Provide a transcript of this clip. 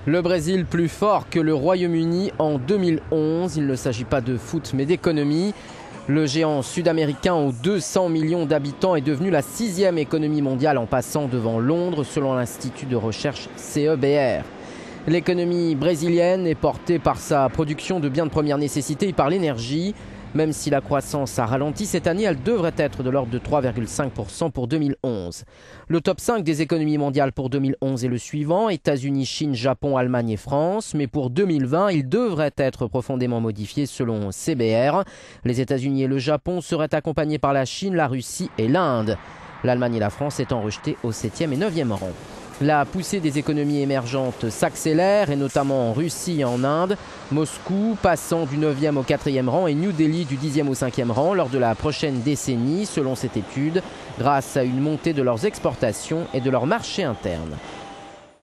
Le Brésil plus fort que le Royaume-Uni en 2011. Il ne s'agit pas de foot mais d'économie. Le géant sud-américain aux 200 millions d'habitants est devenu la 6e économie mondiale en passant devant Londres selon l'institut de recherche CEBR. L'économie brésilienne est portée par sa production de biens de première nécessité et par l'énergie. Même si la croissance a ralenti cette année, elle devrait être de l'ordre de 3,5% pour 2011. Le top 5 des économies mondiales pour 2011 est le suivant: États-Unis, Chine, Japon, Allemagne et France. Mais pour 2020, il devrait être profondément modifié selon CBR. Les États-Unis et le Japon seraient accompagnés par la Chine, la Russie et l'Inde. L'Allemagne et la France étant rejetées au 7e et 9e rang. La poussée des économies émergentes s'accélère, et notamment en Russie et en Inde. Moscou passant du 9e au 4e rang et New Delhi du 10e au 5e rang lors de la prochaine décennie, selon cette étude, grâce à une montée de leurs exportations et de leur marché interne.